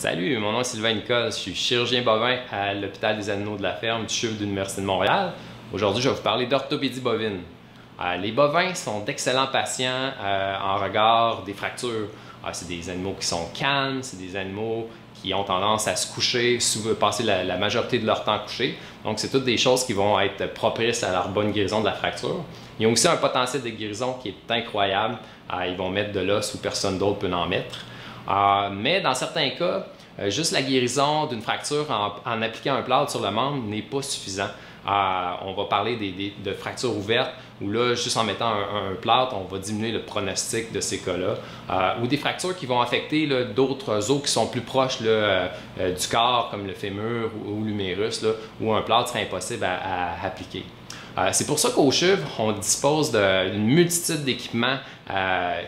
Salut, mon nom est Sylvain Nicole, je suis chirurgien bovin à l'hôpital des animaux de la ferme du CHUV de l'Université de Montréal. Aujourd'hui, je vais vous parler d'orthopédie bovine. Les bovins sont d'excellents patients en regard des fractures. C'est des animaux qui sont calmes, c'est des animaux qui ont tendance à se coucher, passer la majorité de leur temps couché. Donc, c'est toutes des choses qui vont être propices à leur bonne guérison de la fracture. Ils ont aussi un potentiel de guérison qui est incroyable. Ils vont mettre de l'os où personne d'autre peut en mettre. Mais dans certains cas, juste la guérison d'une fracture en appliquant un plâtre sur le membre n'est pas suffisant. On va parler de fractures ouvertes où là, juste en mettant un plâtre, on va diminuer le pronostic de ces cas-là. Ou des fractures qui vont affecter d'autres os qui sont plus proches du corps, comme le fémur ou l'humérus, où un plâtre serait impossible à appliquer. C'est pour ça qu'au CHUV, on dispose d'une multitude d'équipements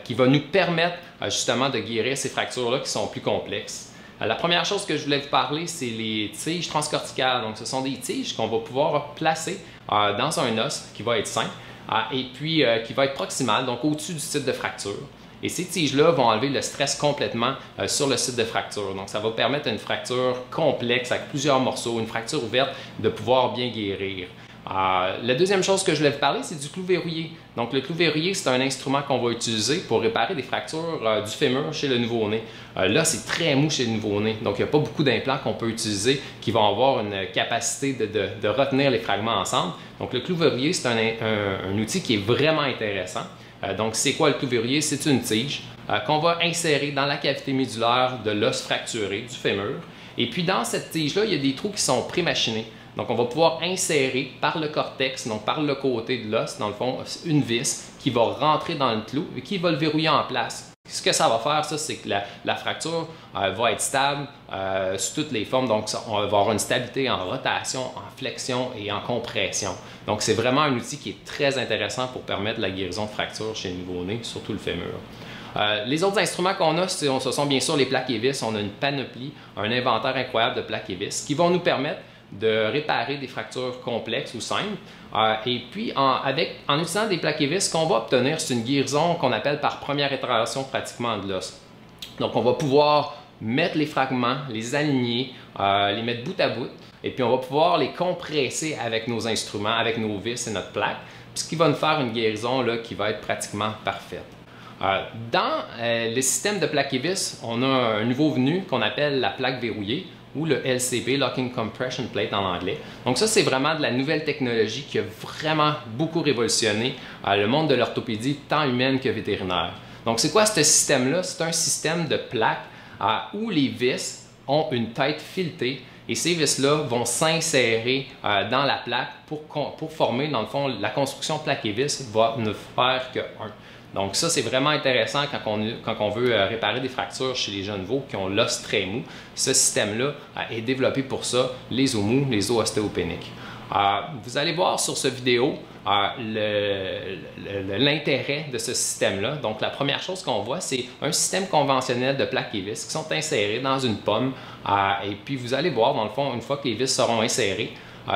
qui va nous permettre justement de guérir ces fractures-là qui sont plus complexes. La première chose que je voulais vous parler, c'est les tiges transcorticales. Donc, ce sont des tiges qu'on va pouvoir placer dans un os qui va être sain et puis qui va être proximal, donc au-dessus du site de fracture. Et ces tiges-là vont enlever le stress complètement sur le site de fracture. Donc, ça va permettre à une fracture complexe avec plusieurs morceaux, une fracture ouverte, de pouvoir bien guérir. La deuxième chose que je voulais vous parler, c'est du clou verrouillé. Donc, le clou verrouillé, c'est un instrument qu'on va utiliser pour réparer des fractures du fémur chez le nouveau-né. Là, c'est très mou chez le nouveau-né. Donc, il n'y a pas beaucoup d'implants qu'on peut utiliser qui vont avoir une capacité de retenir les fragments ensemble. Donc, le clou verrouillé, c'est un outil qui est vraiment intéressant. Donc, c'est quoi le clou verrouillé? C'est une tige qu'on va insérer dans la cavité médulaire de l'os fracturé du fémur. Et puis, dans cette tige-là, il y a des trous qui sont pré-machinés. Donc, on va pouvoir insérer par le cortex, donc par le côté de l'os, dans le fond, une vis qui va rentrer dans le clou et qui va le verrouiller en place. Ce que ça va faire, c'est que la fracture va être stable sous toutes les formes. Donc, on va avoir une stabilité en rotation, en flexion et en compression. Donc, c'est vraiment un outil qui est très intéressant pour permettre la guérison de fractures chez le nouveau-né, surtout le fémur. Les autres instruments qu'on a, ce sont bien sûr les plaques et vis. On a une panoplie, un inventaire incroyable de plaques et vis qui vont nous permettre de réparer des fractures complexes ou simples. Et puis, en utilisant des plaques et vis, ce qu'on va obtenir, c'est une guérison qu'on appelle par première itération pratiquement de l'os. Donc, on va pouvoir mettre les fragments, les aligner, les mettre bout à bout, et puis on va pouvoir les compresser avec nos instruments, avec nos vis et notre plaque, ce qui va nous faire une guérison là, qui va être pratiquement parfaite. Dans le système de plaques et vis, on a un nouveau venu qu'on appelle la plaque verrouillée, ou le LCP, Locking Compression Plate en anglais. Donc ça, c'est vraiment de la nouvelle technologie qui a vraiment beaucoup révolutionné le monde de l'orthopédie, tant humaine que vétérinaire. Donc c'est quoi ce système-là? C'est un système de plaques où les vis ont une tête filetée et ces vis-là vont s'insérer dans la plaque pour former, dans le fond, la construction plaque et vis va ne faire que un. Donc ça, c'est vraiment intéressant quand on veut réparer des fractures chez les jeunes veaux qui ont l'os très mou. Ce système-là est développé pour ça, les os mous, les os ostéopéniques. Vous allez voir sur cette vidéo l'intérêt de ce système-là. Donc la première chose qu'on voit, c'est un système conventionnel de plaques et vis qui sont insérées dans une pomme. Et puis vous allez voir, dans le fond, une fois que les vis seront insérées,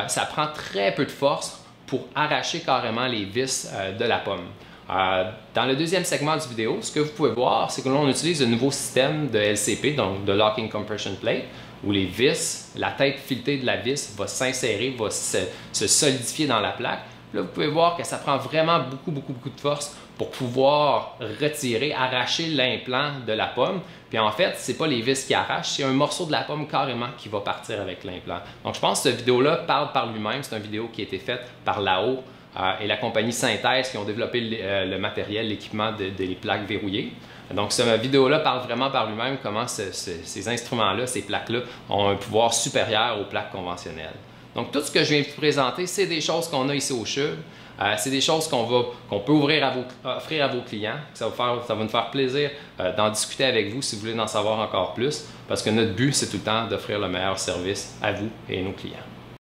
ça prend très peu de force pour arracher carrément les vis de la pomme. Dans le deuxième segment du vidéo, ce que vous pouvez voir, c'est que l'on utilise un nouveau système de LCP, donc de Locking Compression Plate, où les vis, la tête filetée de la vis va s'insérer, va se solidifier dans la plaque. Là, vous pouvez voir que ça prend vraiment beaucoup de force pour pouvoir retirer, arracher l'implant de la pomme. Puis en fait, ce n'est pas les vis qui arrachent, c'est un morceau de la pomme carrément qui va partir avec l'implant. Donc je pense que cette vidéo-là parle par lui-même. C'est une vidéo qui a été faite par Lao et la compagnie Synthèse qui ont développé le matériel, l'équipement des plaques verrouillées. Donc cette vidéo-là parle vraiment par lui-même comment ces instruments-là, ces plaques-là, ont un pouvoir supérieur aux plaques conventionnelles. Donc tout ce que je viens de vous présenter, c'est des choses qu'on a ici au CHUV. C'est des choses qu'on peut offrir à vos clients. Ça va nous faire plaisir d'en discuter avec vous si vous voulez en savoir encore plus, parce que notre but, c'est tout le temps d'offrir le meilleur service à vous et à nos clients.